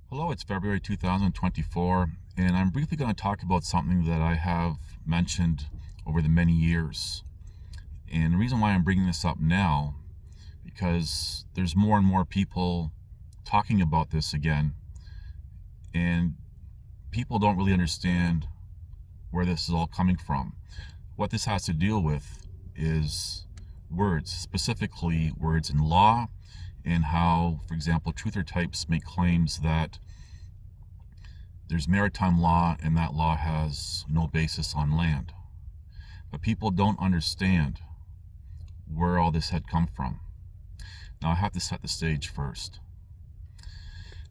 Hello, it's February 2024, and I'm briefly going to talk about something that I have mentioned over the many years. And the reason why I'm bringing this up now, because there's more and more people talking about this again, and people don't really understand where this is all coming from. What this has to deal with is words, specifically words in law, and how, for example, truther types make claims that there's maritime law and that law has no basis on land. But people don't understand where all this had come from. Now I have to set the stage first.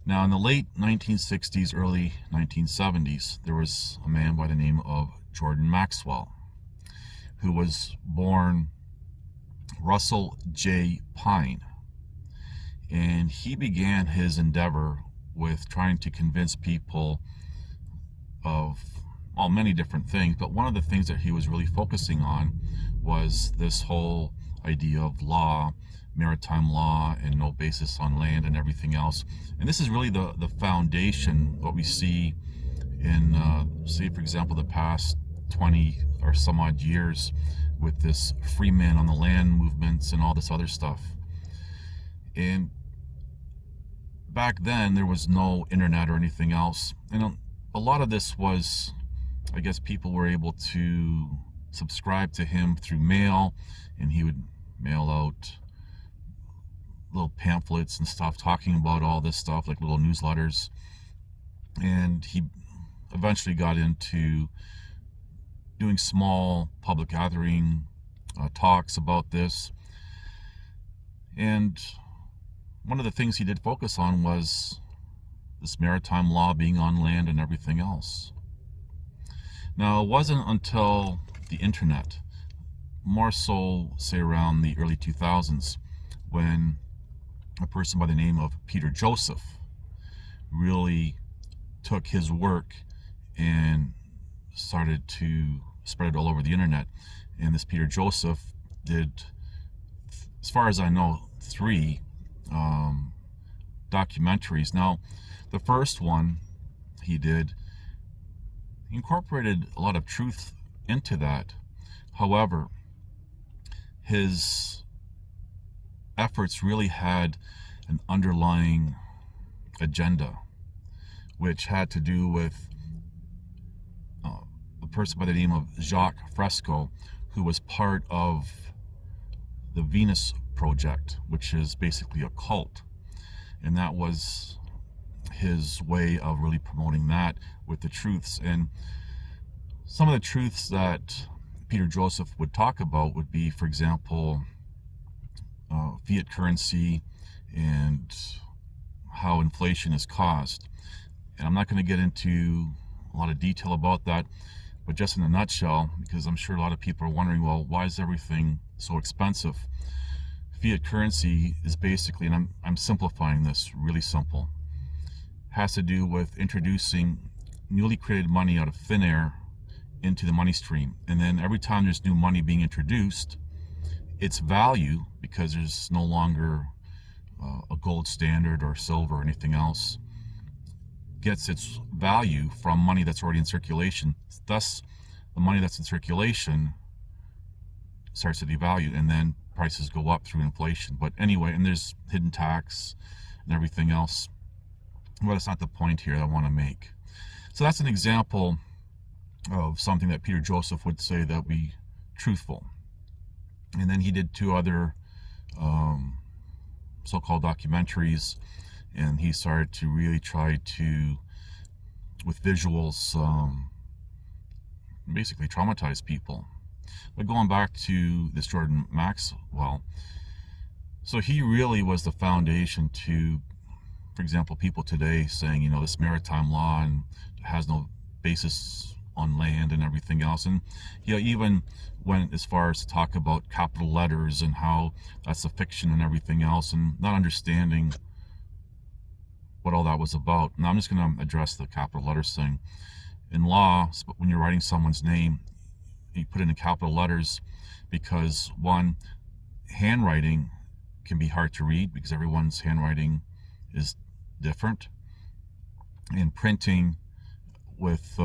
Now in the late 1960s, early 1970s, there was a man by the name of Jordan Maxwell, who was born Russell J. Pine. And he began his endeavor with trying to convince people of many different things, but one of the things that he was really focusing on was this whole idea of law, maritime law, and no basis on land and everything else. And this is really the foundation, what we see in, say, for example, the past 20 or some odd years with this free man on the land movements and all this other stuff. And back then there was no internet or anything else, and a lot of this was, I guess, people were able to subscribe to him through mail, and he would mail out little pamphlets and stuff talking about all this stuff, like little newsletters. And he eventually got into doing small public gathering talks about this. And one of the things he did focus on was this maritime law being on land and everything else. Now, it wasn't until the internet, more so, say, around the early 2000s, when a person by the name of Peter Joseph really took his work and started to spread it all over the internet. And this Peter Joseph did, as far as I know, 3 documentaries. Now, the first one he did incorporated a lot of truth into that. However, his efforts really had an underlying agenda, which had to do with a person by the name of Jacques Fresco, who was part of the Venus Project, which is basically a cult. And that was his way of really promoting that with the truths. And some of the truths that Peter Joseph would talk about would be, for example, fiat currency and how inflation is caused. And I'm not going to get into a lot of detail about that, but just in a nutshell, because I'm sure a lot of people are wondering, well, why is everything so expensive? Fiat currency is basically, and I'm simplifying this, really simple, has to do with introducing newly created money out of thin air into the money stream. And then every time there's new money being introduced, its value, because there's no longer a gold standard or silver or anything else, gets its value from money that's already in circulation. Thus, the money that's in circulation starts to devalue, and then prices go up through inflation. But anyway, and there's hidden tax and everything else. But that's not the point here that I want to make. So that's an example of something that Peter Joseph would say that would be truthful. And then he did 2 other so-called documentaries, and he started to really try to, with visuals, basically traumatize people. But going back to this Jordan Maxwell, so he really was the foundation to, for example, people today saying, you know, this maritime law and has no basis on land and everything else. And he even went as far as to talk about capital letters and how that's a fiction and everything else, and not understanding what all that was about. Now I'm just going to address the capital letters thing. In law, when you're writing someone's name, you put it in capital letters because, one, handwriting can be hard to read because everyone's handwriting is different, and printing with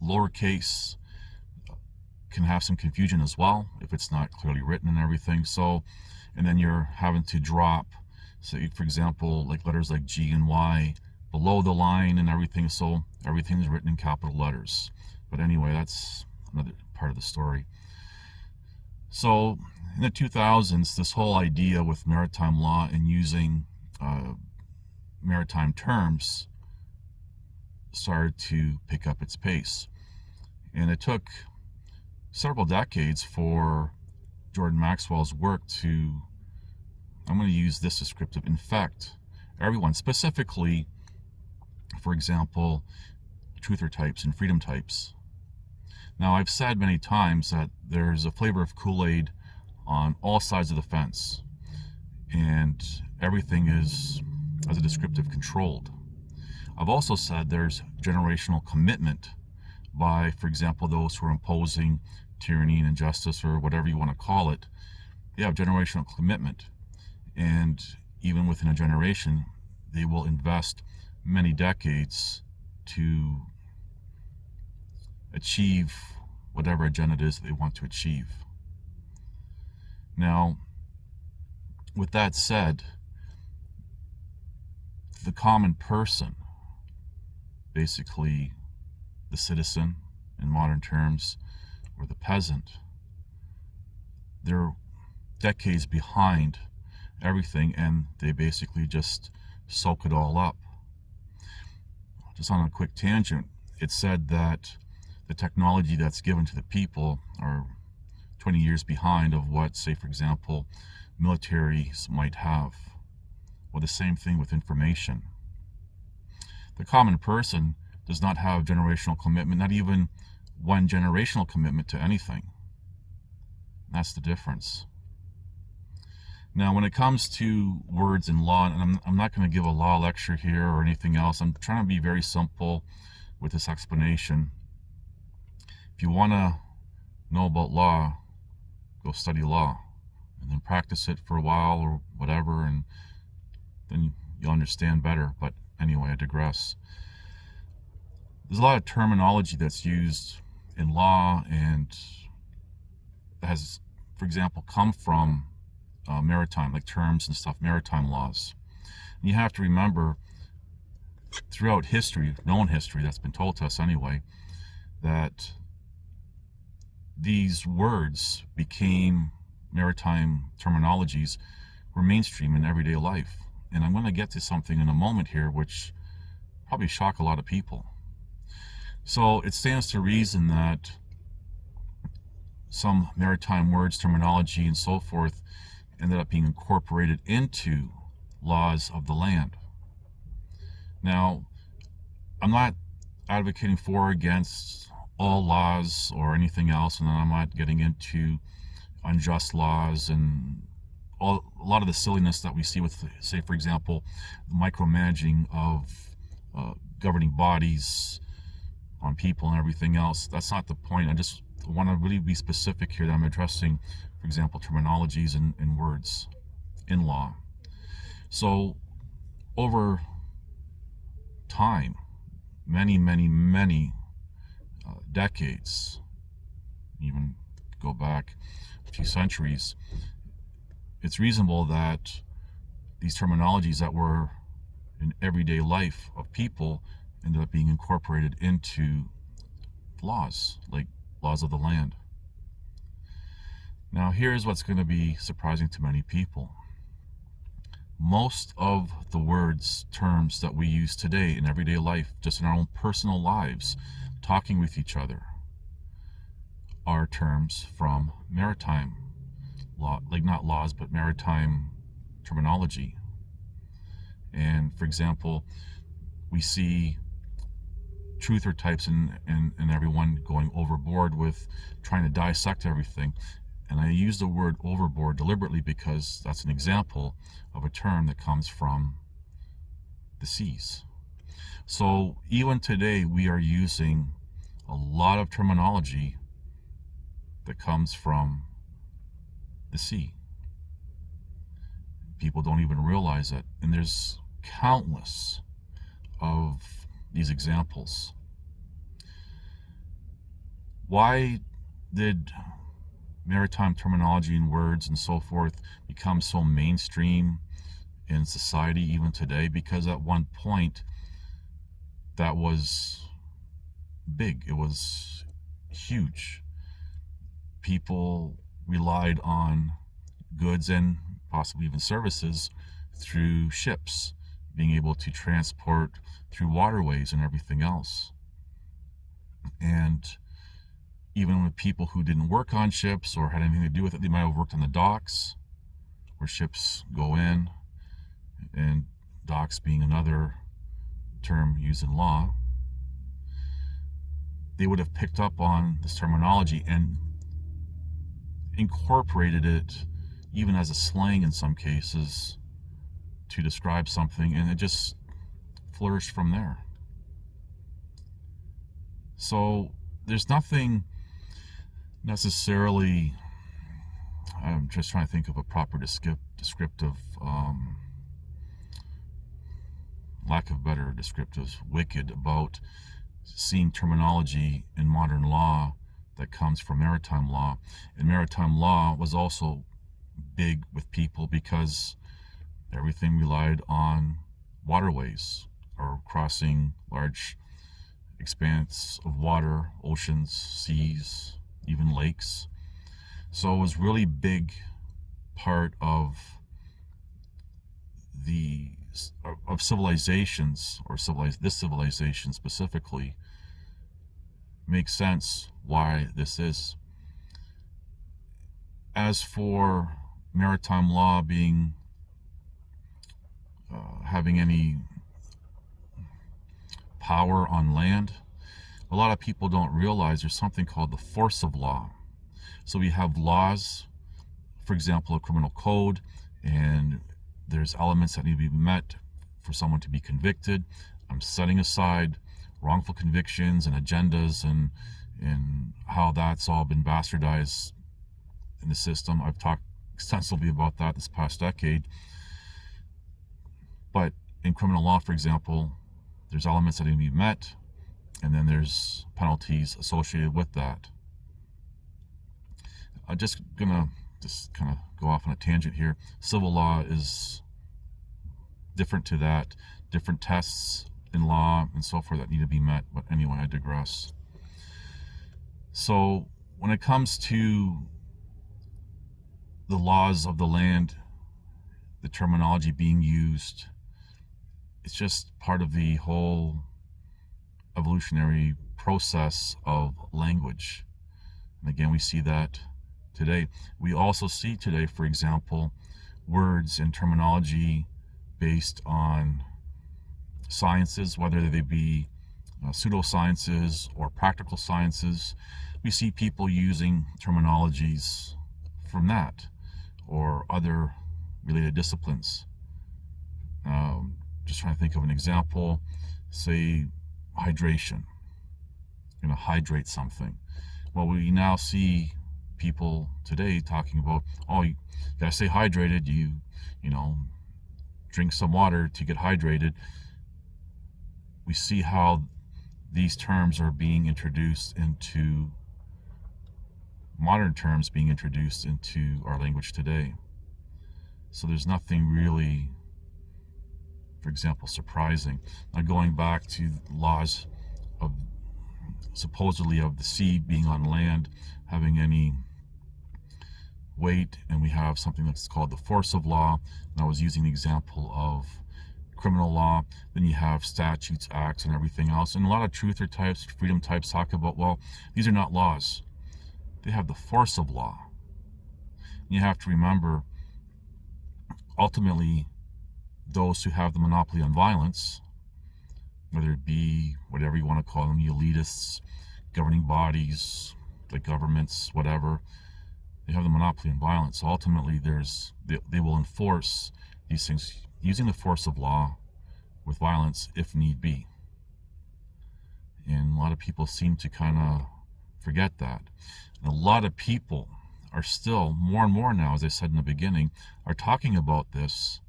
lowercase can have some confusion as well if it's not clearly written and everything. So, and then you're having to drop, say for example, like letters like G and Y below the line and everything, so everything's written in capital letters. But anyway, that's another part of the story. So in the 2000s, this whole idea with maritime law and using maritime terms started to pick up its pace. And it took several decades for Jordan Maxwell's work to, I'm going to use this descriptive, infect everyone, specifically, for example, truther types and freedom types. Now, I've said many times that there's a flavor of Kool-Aid on all sides of the fence, and everything is, as a descriptive, controlled. I've also said there's generational commitment by, for example, those who are imposing tyranny and injustice, or whatever you want to call it. They have generational commitment, and even within a generation, they will invest many decades to achieve whatever agenda it is that they want to achieve. Now, with that said, the common person, basically the citizen in modern terms, or the peasant, they're decades behind everything, and they basically just soak it all up. Just on a quick tangent, it's said that the technology that's given to the people are 20 years behind of what, say, for example, militaries might have. Well, the same thing with information. The common person does not have generational commitment, not even one generational commitment to anything. That's the difference. Now, when it comes to words in law, and I'm not going to give a law lecture here or anything else, I'm trying to be very simple with this explanation. If you want to know about law, go study law, and then practice it for a while or whatever, and then you'll understand better. But anyway, I digress. There's a lot of terminology that's used in law and has, for example, come from maritime, like terms and stuff, maritime laws. And you have to remember, throughout history, known history that's been told to us anyway, that these words became maritime terminologies, were mainstream in everyday life. And I'm going to get to something in a moment here which probably shock a lot of people. So it stands to reason that some maritime words, terminology, and so forth ended up being incorporated into laws of the land. Now, I'm not advocating for or against all laws or anything else, and I'm not getting into unjust laws and a lot of the silliness that we see with, say, for example, the micromanaging of governing bodies on people and everything else. That's not the point. I just want to really be specific here that I'm addressing, for example, terminologies and words in law. So over time, many decades, even go back a few centuries, it's reasonable that these terminologies that were in everyday life of people ended up being incorporated into laws, like laws of the land. Now, here's what's going to be surprising to many people. Most of the words, terms that we use today in everyday life, just in our own personal lives, talking with each other, are terms from maritime law, like not laws, but maritime terminology. And for example, we see truther types and everyone going overboard with trying to dissect everything. And I use the word overboard deliberately because that's an example of a term that comes from the seas. So even today, we are using a lot of terminology that comes from the sea. People don't even realize it. And there's countless of these examples. Why did maritime terminology and words and so forth become so mainstream in society even today? Because at one point that was big. It was huge. People relied on goods and possibly even services through ships, being able to transport through waterways and everything else. And even with people who didn't work on ships or had anything to do with it, they might have worked on the docks where ships go in, and docks being another term used in law. They would have picked up on this terminology and incorporated it even as a slang in some cases to describe something, and it just flourished from there. So there's nothing necessarily, I'm just trying to think of a proper descriptive, lack of better descriptives, wicked about seeing terminology in modern law that comes from maritime law. And maritime law was also big with people because everything relied on waterways or crossing large expanse of water, oceans, seas, even lakes. So it was really big part of civilizations, or this civilization specifically. Makes sense why this is. As for maritime law being having any power on land, a lot of people don't realize there's something called the force of law. So we have laws, for example, a criminal code, and there's elements that need to be met for someone to be convicted. I'm setting aside wrongful convictions and agendas and how that's all been bastardized in the system. I've talked extensively about that this past decade. But in criminal law, for example, there's elements that need to be met, and then there's penalties associated with that. I'm just gonna kind of go off on a tangent here. Civil law is different to that, different tests in law and so forth that need to be met. But anyway, I digress. So when it comes to the laws of the land, the terminology being used, it's just part of the whole evolutionary process of language. And again, we see that today. We also see today, for example, words and terminology based on sciences, whether they be pseudosciences or practical sciences. We see people using terminologies from that or other related disciplines. Just trying to think of an example. Say hydration. You're going to hydrate something. Well, we now see people today talking about, oh, you gotta stay hydrated. You know, drink some water to get hydrated. We see how these terms are being introduced into modern terms being introduced into our language today. So there's nothing really, for example, surprising. Now going back to laws of supposedly of the sea being on land, having any weight, and we have something that's called the force of law. And I was using the example of criminal law. Then you have statutes, acts, and everything else. And a lot of truther types, freedom types talk about, well, these are not laws. They have the force of law. And you have to remember, ultimately, those who have the monopoly on violence, whether it be whatever you want to call them, the elitists, governing bodies, the governments, whatever, they have the monopoly on violence. So ultimately, they will enforce these things using the force of law with violence if need be. And a lot of people seem to kind of forget that. And a lot of people are still, more and more now, as I said in the beginning, are talking about this.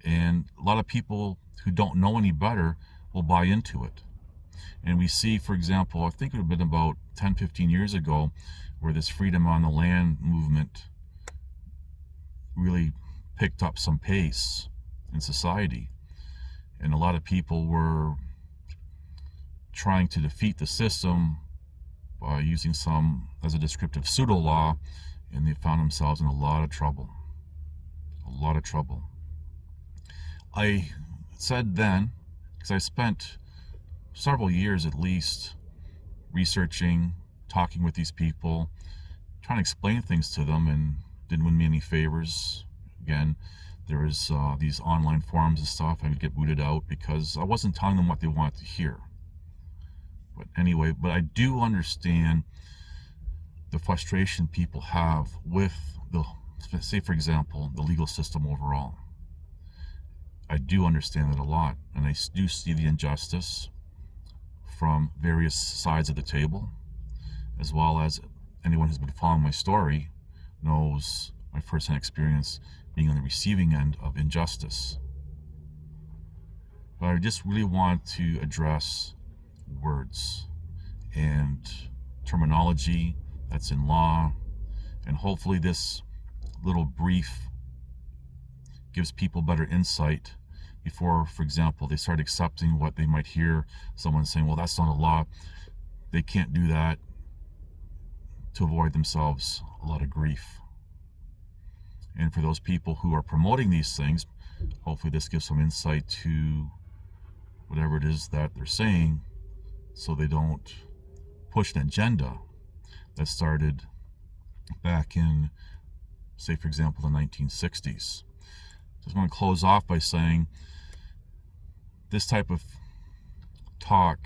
And a lot of people who don't know any better will buy into it. And we see, for example, I think it would have been about 10, 15 years ago, where this freedom on the land movement really picked up some pace in society. And a lot of people were trying to defeat the system by using some, as a descriptive, pseudo law, and they found themselves in a lot of trouble. A lot of trouble. I said then, because I spent several years at least researching, talking with these people, trying to explain things to them, and didn't win me any favors. Again, there was these online forums and stuff. I would get booted out because I wasn't telling them what they wanted to hear. But anyway, but I do understand the frustration people have with the, say for example, the legal system overall. I do understand it a lot, and I do see the injustice from various sides of the table, as well as anyone who's been following my story knows my first-hand experience being on the receiving end of injustice. But I just really want to address words and terminology that's in law, and hopefully this little brief gives people better insight before, for example, they start accepting what they might hear someone saying, well, that's not a law. They can't do that, to avoid themselves a lot of grief. And for those people who are promoting these things, hopefully this gives some insight to whatever it is that they're saying, so they don't push an agenda that started back in, say, for example, the 1960s. Just want to close off by saying this type of talk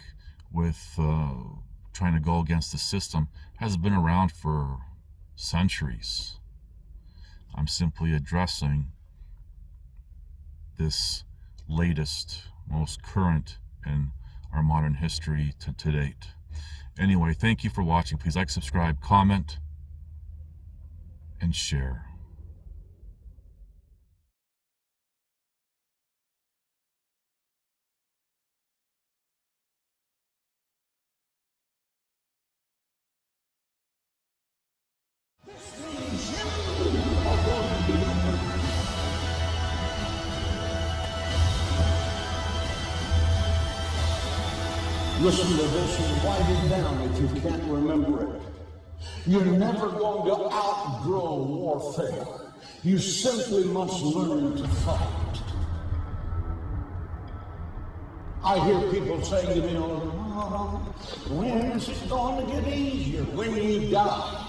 with trying to go against the system has been around for centuries. I'm simply addressing this latest, most current in our modern history to date. Anyway, thank you for watching. Please like, subscribe, comment, and share. Listen to this and write it down if you can't remember it. You're never going to outgrow warfare. You simply must learn to fight. I hear people saying to me, oh, when is it going to get easier? When you die.